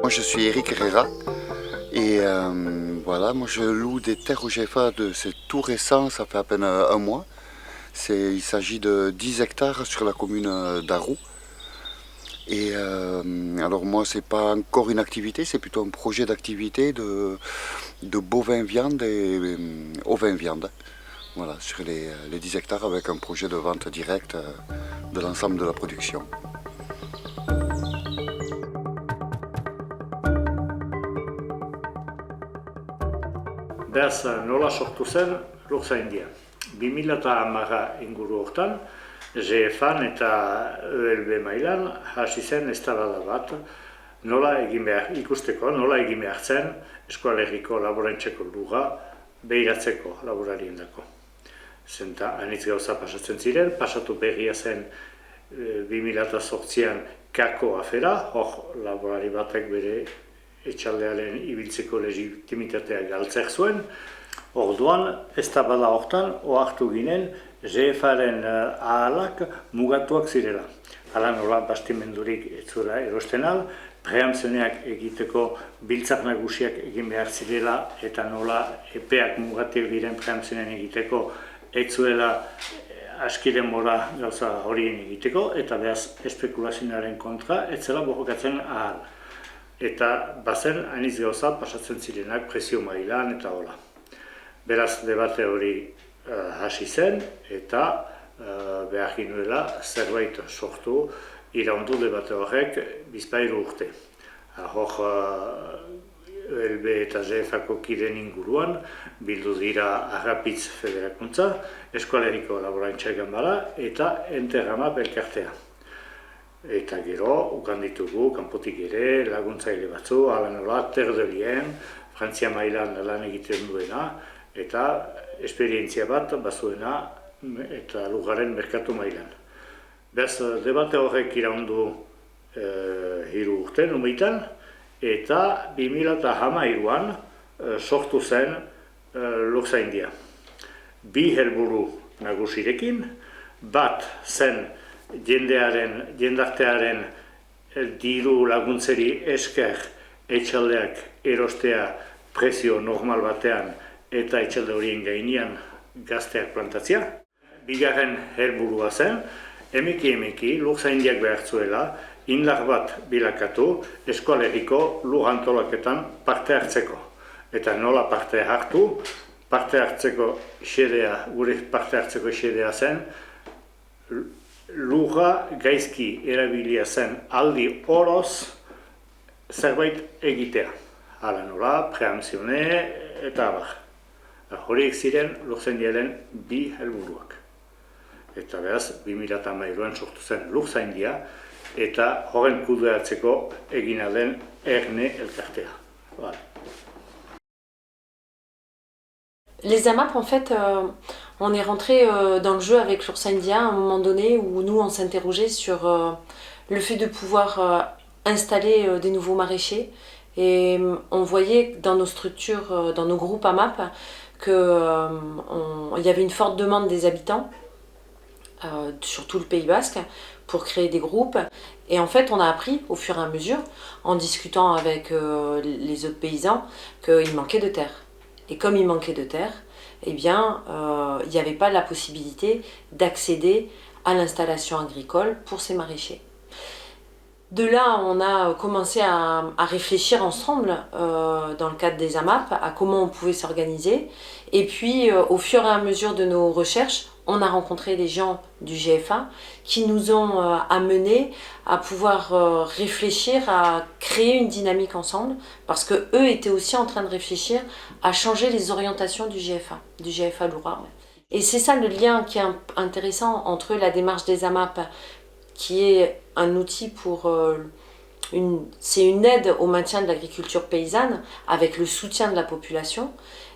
Moi je suis Eric Herrera et voilà, moi je loue des terres au GFA, c'est tout récent, ça fait à peine un mois. Il s'agit de 10 hectares sur la commune d'Arroux. Et alors moi c'est pas encore une activité, c'est plutôt un projet d'activité de bovin viande et ovin viande. Voilà, sur les 10 hectares avec un projet de vente directe de l'ensemble de la production. Beraz, nola sortu zen Lurzaindia. 2010 inguru hortan, GFAn eta ELB mailan hasi zen eztabaida bat, ikusteko nola egin behar zen eskualerriko laborantzeko luga behiratzeko laborariendako. Zenta anitz gauza pasatzen ziren, pasatu berria zen 2008an Kako afera, hor laborari batek bere etxaldearen ibiltzeko legitimitatea galtzek zuen. Orduan, eztabaida hortan ohartu ginen GFAren ahalak mugatuak zirela. Hala nola bastimendurik ez zuela erosten al, prehamzeneak egiteko biltzak nagusiak egin behar zirela eta nola epeak mugatiak diren prehamzenen egiteko ez zuela askiren mora gauza horien egiteko eta behaz espekulazioaren kontra ez zela borrokatzen ahal. Eta bazen anitz gauza pasatzen zirenak presio mailan eta hola. Beraz, debate hori hasi zen eta behar ginuela zerbait sortu iraundu debate horrek bizpahiru urte. Hor ELB eta GFako kideen inguruan bildu dira Arrapitz Federakuntza, Eskualerriko Laborantza Ganbara eta Enterrama elkartea. Eta gero, ukan ditugu, kanpotik ere, laguntzaile batzu, hala nola, Terdelien, Frantzia mailan lan egiten duena, eta esperientzia bat bazuena eta lugaren merkatu mailan. Beraz, debate horrek iraundu 3 urte numeitan, eta 2013an sortu zen Lurzaindia. 2 helburu nagusirekin, bat zen jendartearen diru laguntzeri esker etxaldeak erostea prezio normal batean eta etxalde horien gainean gazteak plantatzea. Bigarren helburua zen, emeki Lurzaindiak behar zuela indar bat bilakatu eskolegiko lur antolaketan parte hartzeko. Eta nola parte hartu, gure parte hartzeko xedea zen, lurra gaizki erabilia zen aldi oroz zerbait egitea. Hala nola, preamzione eta abar. Horiek ziren Lurzaindiaren bi helburuak. Eta beraz, 2013an sortu zen Lurzaindia eta horren kudeatzeko egina den erne elkartea. Voilà. Les AMAP, en fait, on est rentré dans le jeu avec Lurzaindia à un moment donné où nous, on s'interrogeait sur le fait de pouvoir installer des nouveaux maraîchers. Et on voyait dans nos structures, dans nos groupes AMAP, qu'il y avait une forte demande des habitants, sur tout le Pays Basque, pour créer des groupes. Et en fait, on a appris au fur et à mesure, en discutant avec les autres paysans, qu'il manquait de terre. Et comme il manquait de terre, eh bien, il n'y avait pas la possibilité d'accéder à l'installation agricole pour ces maraîchers. De là, on a commencé à réfléchir ensemble, dans le cadre des AMAP, à comment on pouvait s'organiser. Et puis, au fur et à mesure de nos recherches, on a rencontré des gens du GFA qui nous ont amenés à pouvoir réfléchir à créer une dynamique ensemble, parce qu'eux étaient aussi en train de réfléchir à changer les orientations du GFA Loura. Et c'est ça le lien qui est intéressant entre la démarche des AMAP, qui est un outil pour c'est une aide au maintien de l'agriculture paysanne avec le soutien de la population.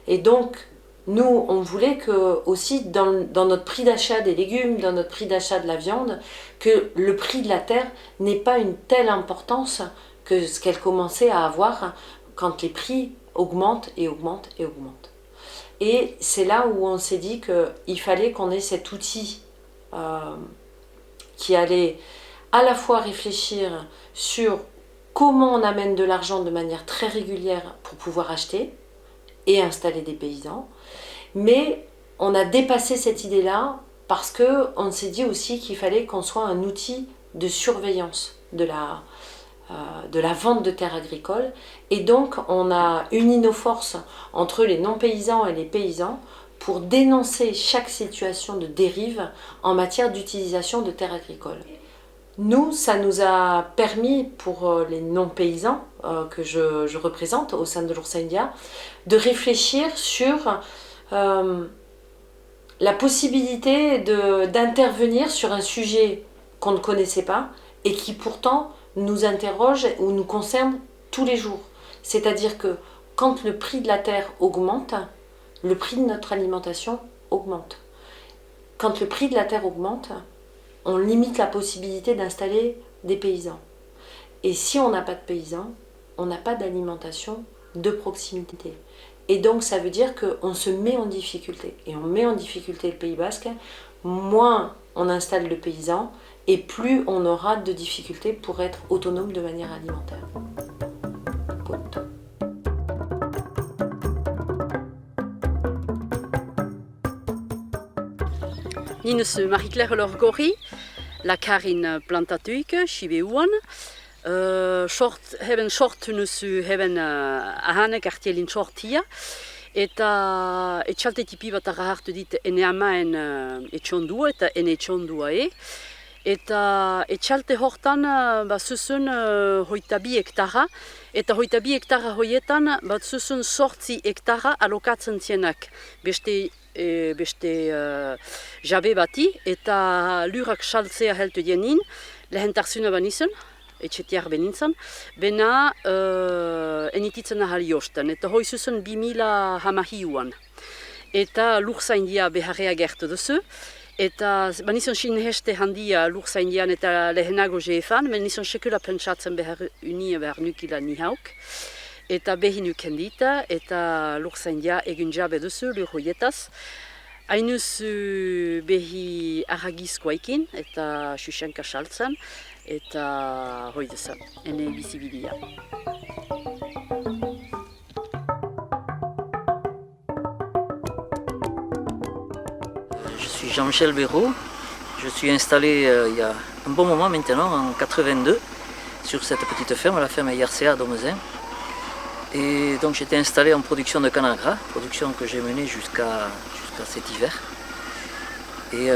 Et donc, nous, on voulait que aussi dans notre prix d'achat des légumes, dans notre prix d'achat de la viande, que le prix de la terre n'ait pas une telle importance que ce qu'elle commençait à avoir quand les prix augmentent et augmentent et augmentent. Et c'est là où on s'est dit qu'il fallait qu'on ait cet outil qui allait à la fois réfléchir sur comment on amène de l'argent de manière très régulière pour pouvoir acheter et installer des paysans. Mais on a dépassé cette idée-là parce qu'on s'est dit aussi qu'il fallait qu'on soit un outil de surveillance de la vente de terres agricoles. Et donc on a uni nos forces entre les non-paysans et les paysans pour dénoncer chaque situation de dérive en matière d'utilisation de terres agricoles. Nous, ça nous a permis, pour les non-paysans que je représente au sein de Lurzaindia, de réfléchir sur la possibilité d'intervenir sur un sujet qu'on ne connaissait pas et qui pourtant nous interroge ou nous concerne tous les jours. C'est-à-dire que quand le prix de la terre augmente, le prix de notre alimentation augmente. Quand le prix de la terre augmente, on limite la possibilité d'installer des paysans. Et si on n'a pas de paysans, on n'a pas d'alimentation de proximité. Et donc ça veut dire qu'on se met en difficulté. Et on met en difficulté le Pays Basque, moins on installe de paysans, et plus on aura de difficultés pour être autonome de manière alimentaire. Ninus Marie-Claire Lorgori, la Karin Plantatuik, Chibeuan. Hebben sortunusu hebben ahane kartielin sortia. Eta etxalte tipi bat hartu dit ene amaen etxondua eta ene etxondua Eta etxalte hortan zuzun hoita bi hektara. Eta hoita bi hektara hoietan zuzun 8 hektara alokatzen zienak. Beste jabe bati eta lurak saltzea heltu dienin, lehentarsuna banizun, etxetiar benintzen, bena enititzen ahal jostan, eta hoi zuzun 2010an. Eta Lurzaindia beharrea gertu duzu, eta banizun sin heste handia Lurzaindian eta lehenago GFAn, banizun sekula pentsatzen behar unia behar nukila nihauk. Eta behin ukendita, eta Lurzaindia egin jabe duzu, lur hoietaz. Hainuz behi aragizkoaikin, eta xuxenka saltzen, eta hoi dezan, ene bizibilia. Je suis Jean-Michel Béraud, je suis installé il y a un bon moment maintenant, en 82. sur cette petite ferme, la ferme IRCA à Domezin. Et donc j'étais installé en production de canne à gras, production que j'ai menée jusqu'à cet hiver. Et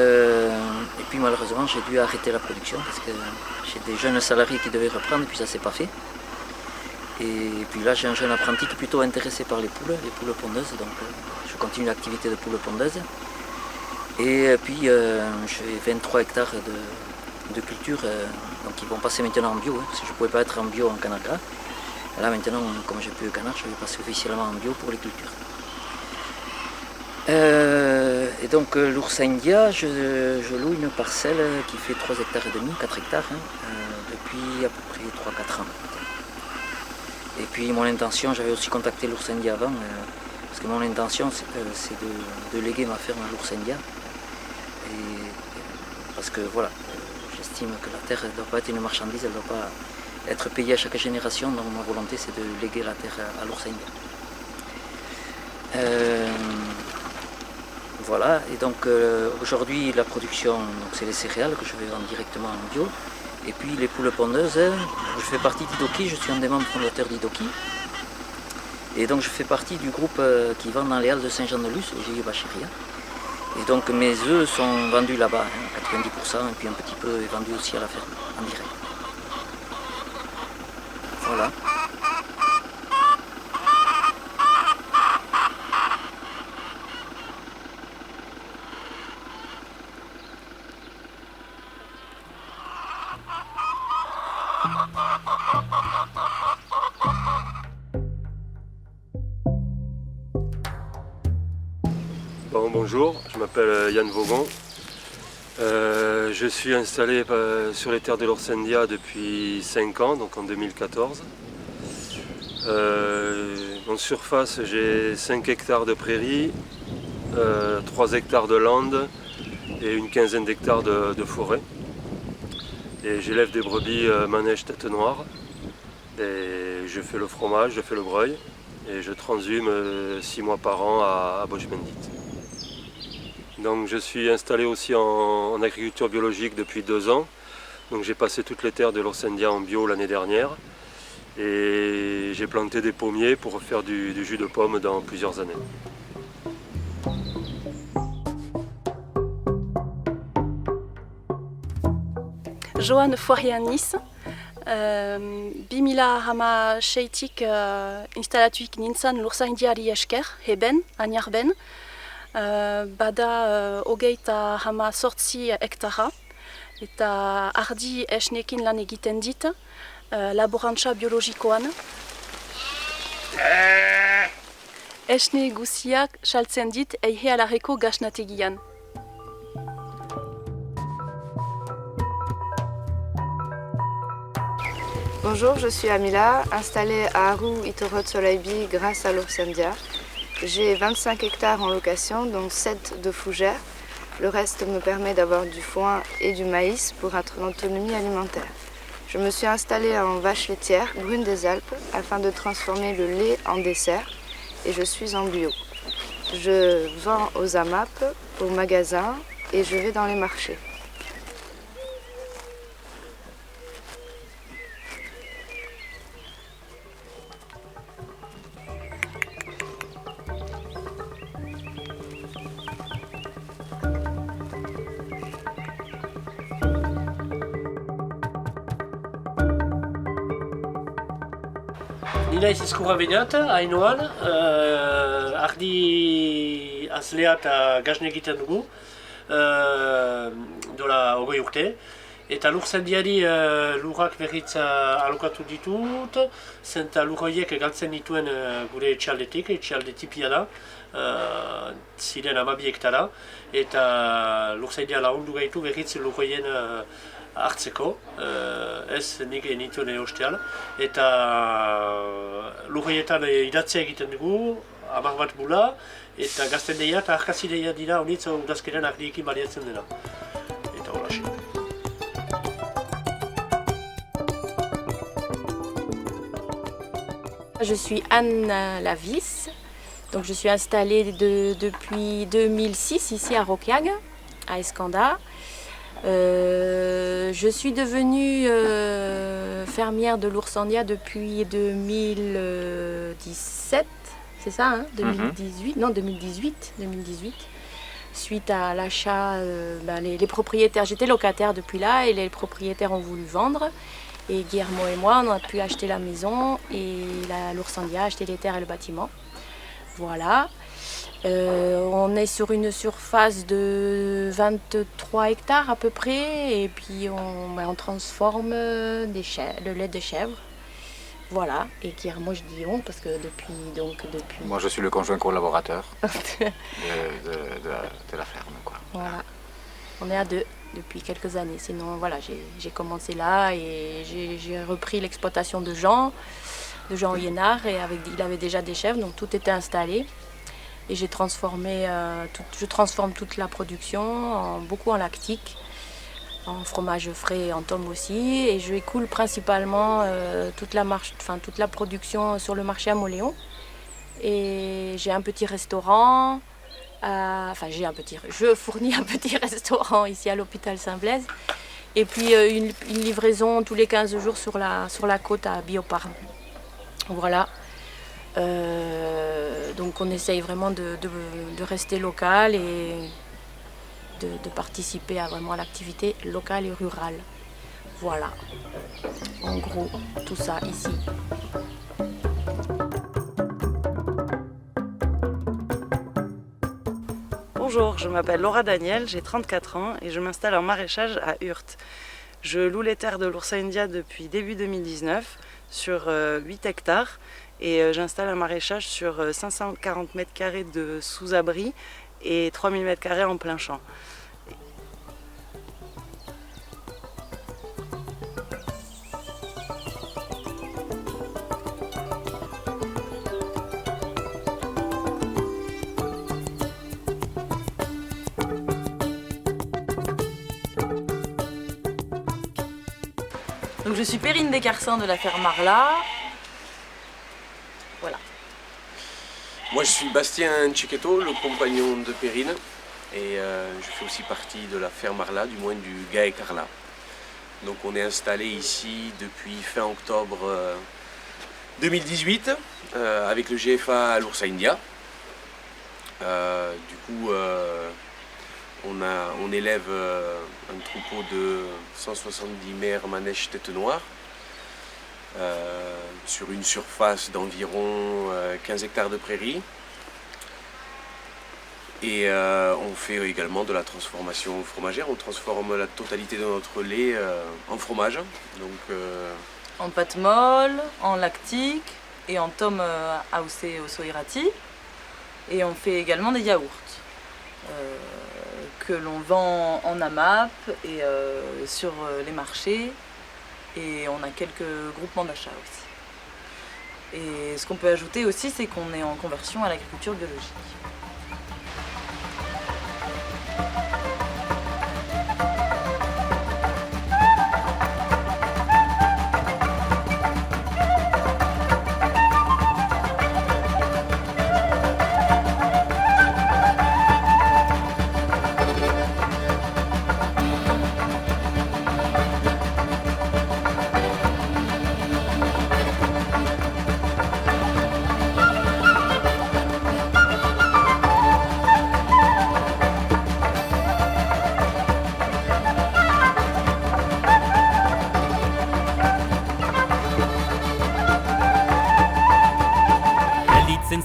puis malheureusement j'ai dû arrêter la production parce que j'ai des jeunes salariés qui devaient reprendre et puis ça ne s'est pas fait. Et puis là j'ai un jeune apprenti qui est plutôt intéressé par les poules pondeuses, donc je continue l'activité de poules pondeuses. Et puis j'ai 23 hectares de culture, donc ils vont passer maintenant en bio, parce que je ne pouvais pas être en bio en canne à gras. Là maintenant, comme j'ai plus de canard, je vais passer officiellement en bio pour les cultures. Et donc l'ours india, je loue une parcelle qui fait 3,5 hectares, 4 hectares, depuis à peu près 3-4 ans. Et puis mon intention, j'avais aussi contacté l'ours india avant, parce que mon intention c'est de léguer ma ferme à l'ours india. Parce que voilà, j'estime que la terre ne doit pas être une marchandise, elle ne doit pas être payée à chaque génération, donc ma volonté c'est de léguer la terre à l'ours india. Voilà, et donc aujourd'hui la production, c'est les céréales que je vais vendre directement en bio. Et puis les poules pondeuses, je fais partie d'Idoki, je suis un des membres fondateurs d'Idoki. Et donc je fais partie du groupe qui vend dans les halles de Saint-Jean-de-Luz, au GIE Bachiria. Et donc mes œufs sont vendus là-bas, 90%, et puis un petit peu est vendu aussi à la ferme, en direct. Voilà. Bonjour, je m'appelle Yann Vaugon. Je suis installé sur les terres de l'ours india depuis 5 ans, donc en 2014. En surface, j'ai 5 hectares de prairies, 3 hectares de landes et une quinzaine d'hectares de forêt. Et j'élève des brebis manège tête noire. Et je fais le fromage, je fais le breuil et je transhume 6 mois par an à Bosch-Bendit. Donc je suis installé aussi en agriculture biologique depuis 2 ans. Donc j'ai passé toutes les terres de l'ours india en bio l'année dernière. Et j'ai planté des pommiers pour faire du jus de pomme dans plusieurs années. Johan Foirianis, bimila hama sheitik instalatuik nintzan l'ours indiari esker, heben, aniarben. Bada hogeita hama 8 hektara eta ardi esnekin lan egiten dit laborantza biologikoan. Esne guziak saltzen dit eihe alarreko gasnategian. Bonjour, je suis Amila, installée à Arou Itorot Soleibi grâce à l'ours india. J'ai 25 hectares en location, dont 7 de fougères. Le reste me permet d'avoir du foin et du maïs pour être en autonomie alimentaire. Je me suis installée en vache laitière, brune des Alpes, afin de transformer le lait en dessert et je suis en bio. Je vends aux AMAP, aux magasins et je vais dans les marchés. Ni naiz ezkurra bainat, hainoan, ardi azlea eta gazne egiten dugu, dola 20 urte. Eta lur zendiari lurrak berriz alokatu ditut, zenta lur horiek galtzen dituen gure etxaldetik, etxalde tipia da, ziren 12 hektara, eta lur zendia lagundu gaitu berriz lur horien hartzeko, ez nik nituen ostean, eta lurrietan idatzea egiten dugu, 10 bat bula, eta gazten deia eta arkazi deia dira honitz udazkenean ardiekin baliatzen dena. Eta holaxe. Je suis Anne Lavis, donc je suis installée depuis 2006 ici à Roquiag, à Escanda. Je suis devenue fermière de l'Oursandia depuis 2017, c'est ça, hein, 2018, non 2018. Suite à l'achat, les propriétaires, j'étais locataire depuis là et les propriétaires ont voulu vendre. Et Guillermo et moi, on a pu acheter la maison et l'Oursandia a acheté les terres et le bâtiment. Voilà. On est sur une surface de 23 hectares à peu près et puis on transforme le lait de chèvre. Voilà, et Guillermo, je dis on parce que depuis... Moi, je suis le conjoint collaborateur de la ferme, quoi. Voilà, on est à deux depuis quelques années. Sinon, voilà, j'ai commencé là et j'ai repris l'exploitation de Jean Yénard, et il avait déjà des chèvres, donc tout était installé. Et je transforme toute la production, beaucoup en lactique, en fromage frais et en tome aussi. Et je écoule principalement toute la production sur le marché à Moléon. Et j'ai un petit restaurant, je fournis un petit restaurant ici à l'hôpital Saint-Blaise. Et puis une livraison tous les 15 jours sur la côte à Bioparme. Voilà. Donc on essaye vraiment de rester local et de participer à l'activité locale et rurale. Voilà, en gros, tout ça ici. Bonjour, je m'appelle Laura Daniel, j'ai 34 ans et je m'installe en maraîchage à Hurt. Je loue les terres de l'Oursandia depuis début 2019 sur 8 hectares et j'installe un maraîchage sur 540 m² de sous-abri et 3000 m² en plein champ. Donc je suis Perrine Descarsins de la ferme Marla. Voilà. Moi je suis Bastien Chiquetto, le compagnon de Perrine. Et je fais aussi partie de la ferme Marla, du moins du Gae Carla. Donc on est installé ici depuis fin octobre 2018 avec le GFA à l'Oursandia. Du coup on élève un troupeau de 170 mères manèges tête noire sur une surface d'environ 15 hectares de prairies. Et on fait également de la transformation fromagère. On transforme la totalité de notre lait en fromage. Donc, en pâte molle, en lactique et en tome AOC Osoirati. Et on fait également des yaourts que l'on vend en AMAP et sur les marchés. Et on a quelques groupements d'achat aussi. Et ce qu'on peut ajouter aussi, c'est qu'on est en conversion à l'agriculture biologique.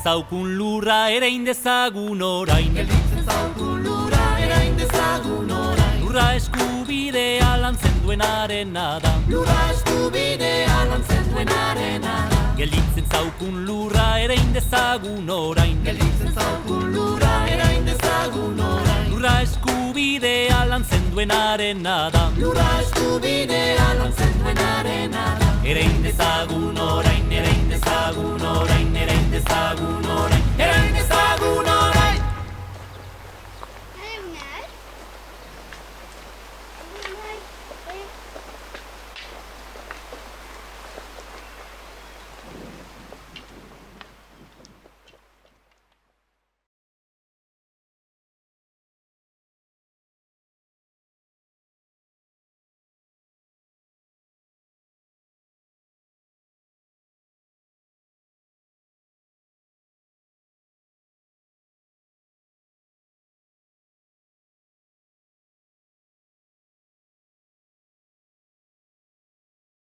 Zaukun lurra erain dezagun orain. Gelditzen zaukun lurra erain dezagun orain. Lurra eskubidea lantzen duenarena da. Lurra eskubidea lantzen duenarena da. Gelditzen zaukun lurra erain dezagun orain. Gelditzen zaukun lurra erain dezagun orain. Lurra eskubidea lantzen duenarena da. Lurra eskubidea lantzen duenarena da. Erain dezagun orain, erain dezagun orain, erain dezagun orain.